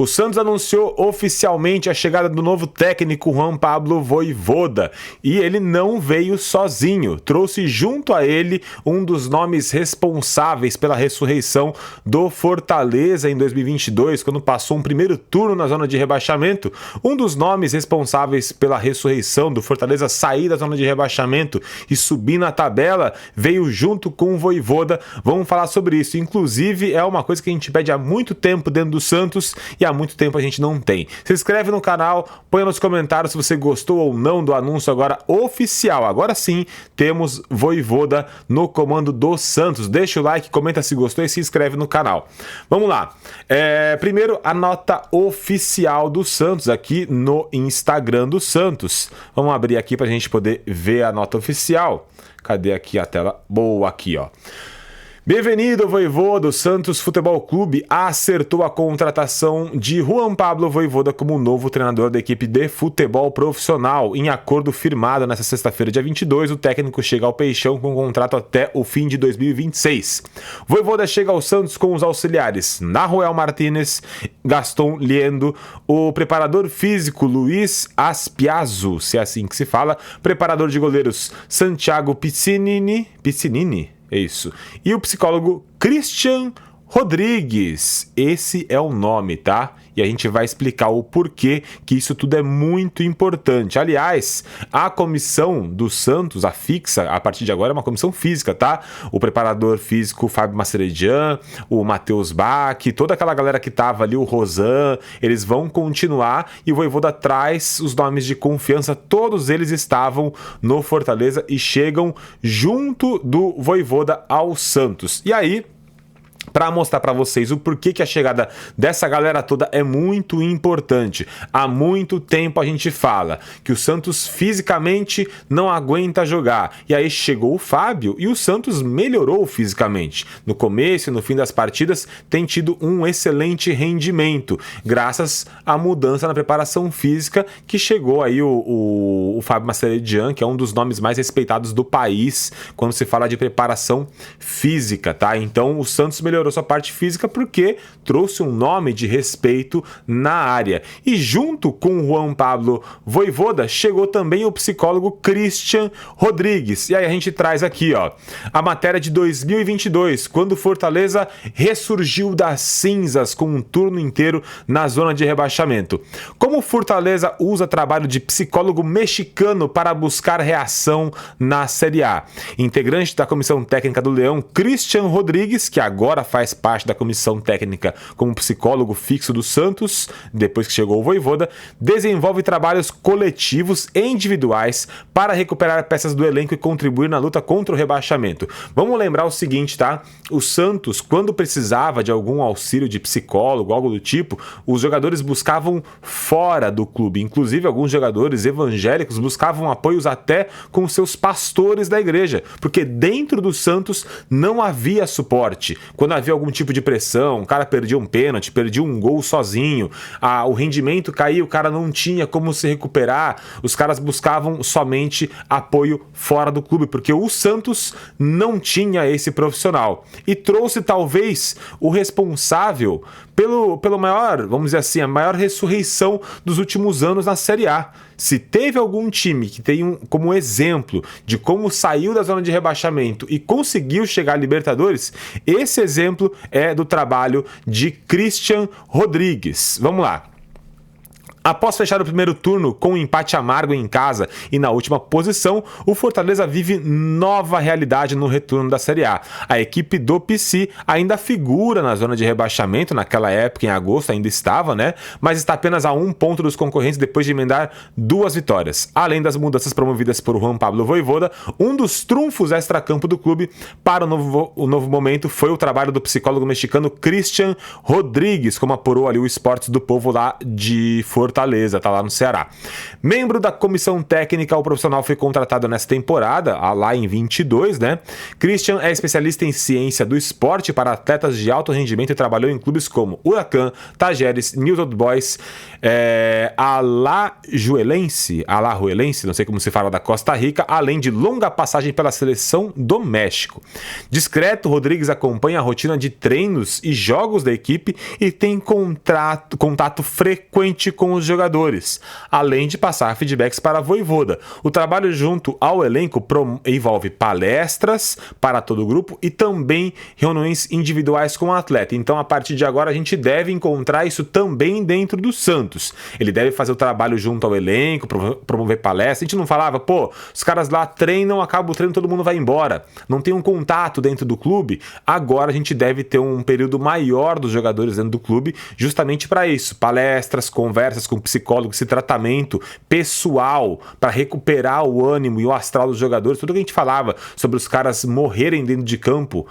O Santos anunciou oficialmente a chegada do novo técnico Juan Pablo Vojvoda e ele não veio sozinho, trouxe junto a ele um dos nomes responsáveis pela ressurreição do Fortaleza em 2022, quando passou um primeiro turno na zona de rebaixamento. Um dos nomes responsáveis pela ressurreição do Fortaleza sair da zona de rebaixamento e subir na tabela veio junto com o Vojvoda. Vamos falar sobre isso. Inclusive, é uma coisa que a gente pede há muito tempo dentro do Santos e há muito tempo a gente não tem. Se inscreve no canal, põe nos comentários se você gostou ou não do anúncio agora oficial. Agora sim, temos Vojvoda no comando do Santos. Deixa o like, comenta se gostou e se inscreve no canal. Vamos lá. Primeiro, a nota oficial do Santos aqui no Instagram do Santos. Vamos abrir aqui para a gente poder ver a nota oficial. Cadê aqui a tela? Boa, aqui, ó. Bem-vindo, Vojvoda. O Santos Futebol Clube acertou a contratação de Juan Pablo Vojvoda como novo treinador da equipe de futebol profissional. Em acordo firmado nesta sexta-feira, dia 22, o técnico chega ao Peixão com contrato até o fim de 2026. Vojvoda chega ao Santos com os auxiliares Nahuel Martínez, Gaston Liendo, o preparador físico Luiz Aspiazu, se é assim que se fala, preparador de goleiros Santiago Piscinini, é isso. E o psicólogo Christian Rodrigues. Esse é o nome, tá? E a gente vai explicar o porquê que isso tudo é muito importante. Aliás, a comissão do Santos, a fixa, a partir de agora é uma comissão física, tá? O preparador físico Fábio Mascheredian, o Matheus Bach, toda aquela galera que tava ali, o Rosan, eles vão continuar e o Vojvoda traz os nomes de confiança. Todos eles estavam no Fortaleza e chegam junto do Vojvoda ao Santos. E aí, para mostrar para vocês o porquê que a chegada dessa galera toda é muito importante. Há muito tempo a gente fala que o Santos fisicamente não aguenta jogar. E aí chegou o Fábio e o Santos melhorou fisicamente. No começo e no fim das partidas tem tido um excelente rendimento, graças à mudança na preparação física que chegou aí o Fábio Mascheredian, que é um dos nomes mais respeitados do país quando se fala de preparação física, tá? Então o Santos melhorou sua parte física porque trouxe um nome de respeito na área. E junto com o Juan Pablo Vojvoda chegou também o psicólogo Christian Rodrigues. E aí a gente traz aqui, ó, a matéria de 2022, quando o Fortaleza ressurgiu das cinzas com um turno inteiro na zona de rebaixamento. Como o Fortaleza usa trabalho de psicólogo mexicano para buscar reação na Série A. Integrante da comissão técnica do Leão, Christian Rodrigues, que agora faz parte da comissão técnica como psicólogo fixo do Santos, depois que chegou o Vojvoda, desenvolve trabalhos coletivos e individuais para recuperar peças do elenco e contribuir na luta contra o rebaixamento. Vamos lembrar o seguinte, tá? O Santos, quando precisava de algum auxílio de psicólogo, algo do tipo, os jogadores buscavam fora do clube. Inclusive, alguns jogadores evangélicos buscavam apoios até com seus pastores da igreja, porque dentro do Santos não havia suporte. Quando havia algum tipo de pressão, o cara perdia um pênalti, perdia um gol sozinho, o rendimento caía, o cara não tinha como se recuperar, os caras buscavam somente apoio fora do clube, porque o Santos não tinha esse profissional. E trouxe talvez o responsável pelo maior, vamos dizer assim, a maior ressurreição dos últimos anos na Série A. Se teve algum time que tem como exemplo de como saiu da zona de rebaixamento e conseguiu chegar à Libertadores, esse exemplo é do trabalho de Christian Rodrigues. Vamos lá. Após fechar o primeiro turno com um empate amargo em casa e na última posição, o Fortaleza vive nova realidade no retorno da Série A. A equipe do PC ainda figura na zona de rebaixamento, naquela época, em agosto, ainda estava, né? Mas está apenas a 1 ponto dos concorrentes depois de emendar 2 vitórias. Além das mudanças promovidas por Juan Pablo Vojvoda, um dos trunfos extracampo do clube para o novo momento foi o trabalho do psicólogo mexicano Christian Rodrigues, como apurou ali o Esportes do Povo lá de Fortaleza. Fortaleza, tá lá no Ceará. Membro da comissão técnica, o profissional foi contratado nessa temporada, lá em 22, né? Christian é especialista em ciência do esporte para atletas de alto rendimento e trabalhou em clubes como Huracan, Tajeres, News Old Boys, Alajuelense, não sei como se fala, da Costa Rica, além de longa passagem pela seleção do México. Discreto, Rodrigues acompanha a rotina de treinos e jogos da equipe e tem contato frequente com os jogadores, além de passar feedbacks para a Vojvoda. O trabalho junto ao elenco envolve palestras para todo o grupo e também reuniões individuais com o atleta. Então, a partir de agora, a gente deve encontrar isso também dentro do Santos. Ele deve fazer o trabalho junto ao elenco, promover palestras. A gente não falava, pô, os caras lá treinam, acaba o treino, todo mundo vai embora. Não tem um contato dentro do clube. Agora a gente deve ter um período maior dos jogadores dentro do clube, justamente para isso. Palestras, conversas com psicólogos, esse tratamento pessoal para recuperar o ânimo e o astral dos jogadores. Tudo que a gente falava sobre os caras morrerem dentro de campo,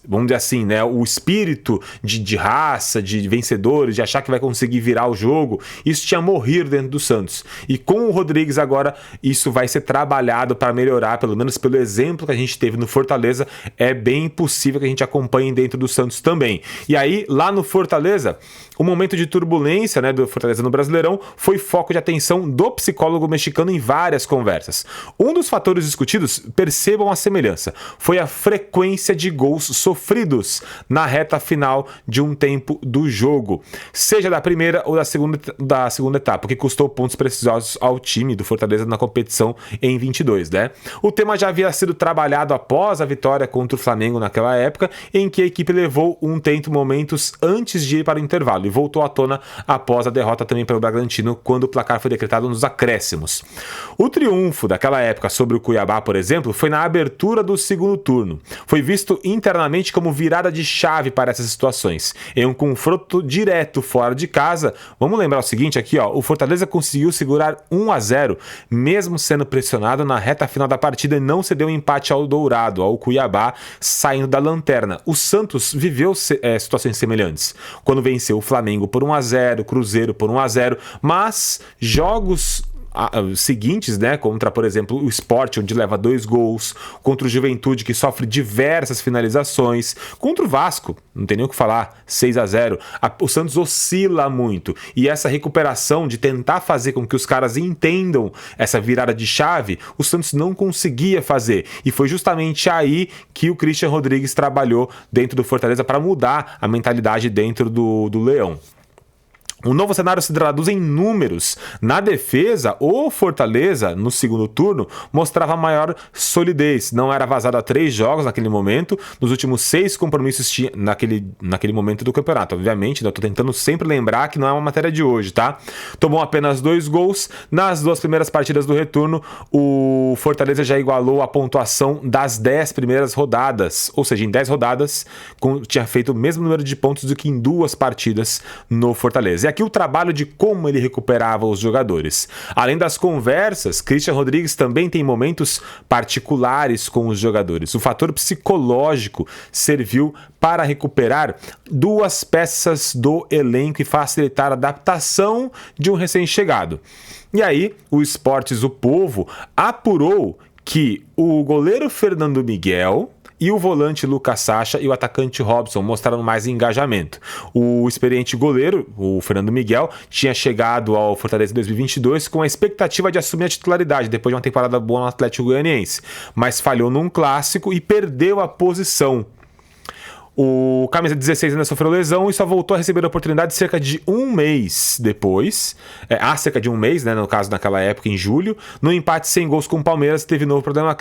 vamos dizer assim, né? O espírito de raça, de vencedores, de achar que vai conseguir virar o jogo, isso tinha morrido dentro do Santos. E com o Rodrigues agora, isso vai ser trabalhado para melhorar, pelo menos pelo exemplo que a gente teve no Fortaleza, é bem possível que a gente acompanhe dentro do Santos também. E aí, lá no Fortaleza, o momento de turbulência, né, do Fortaleza no Brasileirão foi foco de atenção do psicólogo mexicano em várias conversas. Um dos fatores discutidos, percebam a semelhança, foi a frequência de gols sofridos na reta final de um tempo do jogo, seja da primeira ou da segunda etapa, que custou pontos preciosos ao time do Fortaleza na competição em 22, né? O tema já havia sido trabalhado após a vitória contra o Flamengo naquela época, em que a equipe levou um tento momentos antes de ir para o intervalo e voltou à tona após a derrota também pelo Bragantino, quando o placar foi decretado nos acréscimos. O triunfo daquela época sobre o Cuiabá, por exemplo, foi na abertura do segundo turno. Foi visto internamente como virada de chave para essas situações. Em um confronto direto fora de casa, vamos lembrar o seguinte aqui, ó, o Fortaleza conseguiu segurar 1-0, mesmo sendo pressionado na reta final da partida, e não cedeu um empate ao Dourado, ao Cuiabá, saindo da lanterna. O Santos viveu situações semelhantes, quando venceu o Flamengo por 1-0, Cruzeiro por 1-0, mas jogos seguintes, né, contra, por exemplo, o Sport, onde leva 2 gols, contra o Juventude, que sofre diversas finalizações, contra o Vasco, não tem nem o que falar, 6-0, o Santos oscila muito, e essa recuperação de tentar fazer com que os caras entendam essa virada de chave, o Santos não conseguia fazer, e foi justamente aí que o Christian Rodrigues trabalhou dentro do Fortaleza para mudar a mentalidade dentro do Leão. O novo cenário se traduz em números. Na defesa, o Fortaleza, no segundo turno, mostrava maior solidez. Não era vazado a 3 jogos naquele momento. Nos últimos 6 compromissos tinha naquele momento do campeonato. Obviamente, eu tô tentando sempre lembrar que não é uma matéria de hoje, tá? Tomou apenas 2 gols. Nas 2 primeiras partidas do retorno, o Fortaleza já igualou a pontuação das 10 primeiras rodadas. Ou seja, em 10 rodadas, tinha feito o mesmo número de pontos do que em 2 partidas no Fortaleza. Aqui o trabalho de como ele recuperava os jogadores. Além das conversas, Christian Rodrigues também tem momentos particulares com os jogadores. O fator psicológico serviu para recuperar 2 peças do elenco e facilitar a adaptação de um recém-chegado. E aí, o Esportes, o Povo, apurou que o goleiro Fernando Miguel e o volante Lucas Sacha e o atacante Robson mostraram mais engajamento. O experiente goleiro, o Fernando Miguel, tinha chegado ao Fortaleza em 2022 com a expectativa de assumir a titularidade depois de uma temporada boa no Atlético Goianiense, mas falhou num clássico e perdeu a posição. O camisa 16 ainda sofreu lesão e só voltou a receber a oportunidade cerca de um mês depois, há cerca de um mês, né, no caso naquela época, em julho. No empate sem gols com o Palmeiras, teve novo problema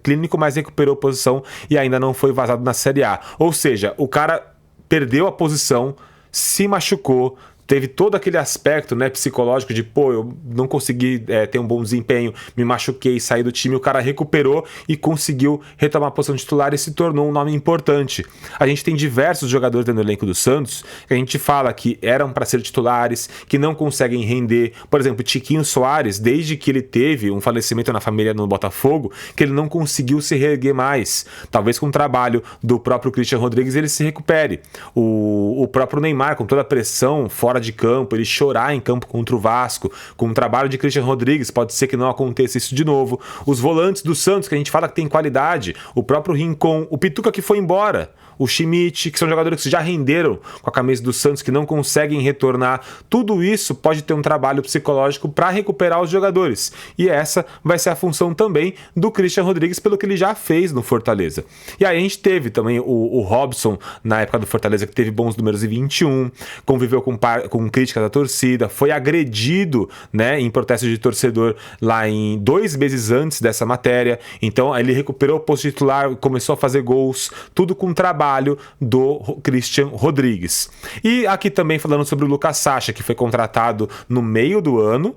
clínico, mas recuperou posição e ainda não foi vazado na Série A. Ou seja, o cara perdeu a posição, se machucou, teve todo aquele aspecto, né, psicológico de, pô, eu não consegui ter um bom desempenho, me machuquei, saí do time, o cara recuperou e conseguiu retomar a posição titular e se tornou um nome importante. A gente tem diversos jogadores dentro do elenco do Santos que a gente fala que eram para ser titulares, que não conseguem render. Por exemplo, Tiquinho Soares, desde que ele teve um falecimento na família no Botafogo, que ele não conseguiu se reerguer mais. Talvez com o trabalho do próprio Christian Rodrigues ele se recupere. O próprio Neymar, com toda a pressão fora fora de campo, ele chorar em campo contra o Vasco, com o trabalho de Christian Rodrigues, pode ser que não aconteça isso de novo. Os volantes do Santos, que a gente fala que tem qualidade, o próprio Rincon, o Pituca que foi embora, o Schmidt, que são jogadores que já renderam com a camisa do Santos, que não conseguem retornar. Tudo isso pode ter um trabalho psicológico para recuperar os jogadores. E essa vai ser a função também do Christian Rodrigues, pelo que ele já fez no Fortaleza. E aí a gente teve também o Robson, na época do Fortaleza, que teve bons números em 21, conviveu com críticas da torcida, foi agredido, né, em protesto de torcedor lá em 2 meses antes dessa matéria. Então ele recuperou o posto titular, começou a fazer gols, tudo com trabalho do Christian Rodrigues. E aqui também falando sobre o Lucas Sacha, que foi contratado no meio do ano,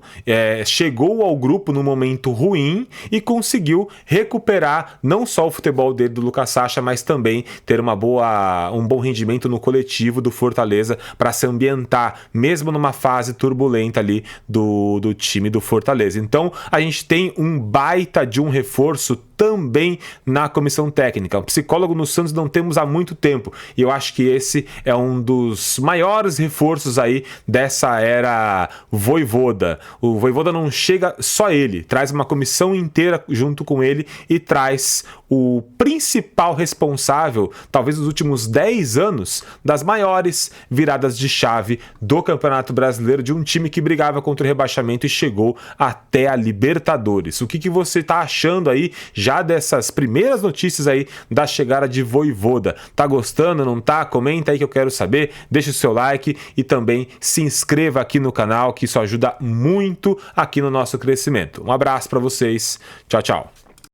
chegou ao grupo num momento ruim e conseguiu recuperar não só o futebol dele do Lucas Sacha, mas também ter um bom rendimento no coletivo do Fortaleza para se ambientar, mesmo numa fase turbulenta ali do time do Fortaleza. Então a gente tem um baita de um reforço também na comissão técnica. Um psicólogo no Santos não temos há muito tempo, e eu acho que esse é um dos maiores reforços aí dessa era Vojvoda. O Vojvoda não chega só ele, traz uma comissão inteira junto com ele e traz o principal responsável, talvez nos últimos 10 anos, das maiores viradas de chave do Campeonato Brasileiro, de um time que brigava contra o rebaixamento e chegou até a Libertadores. O que você está achando aí já dessas primeiras notícias aí da chegada de Vojvoda? Tá gostando, não tá? Comenta aí que eu quero saber, deixa o seu like e também se inscreva aqui no canal, que isso ajuda muito aqui no nosso crescimento. Um abraço para vocês, tchau, tchau.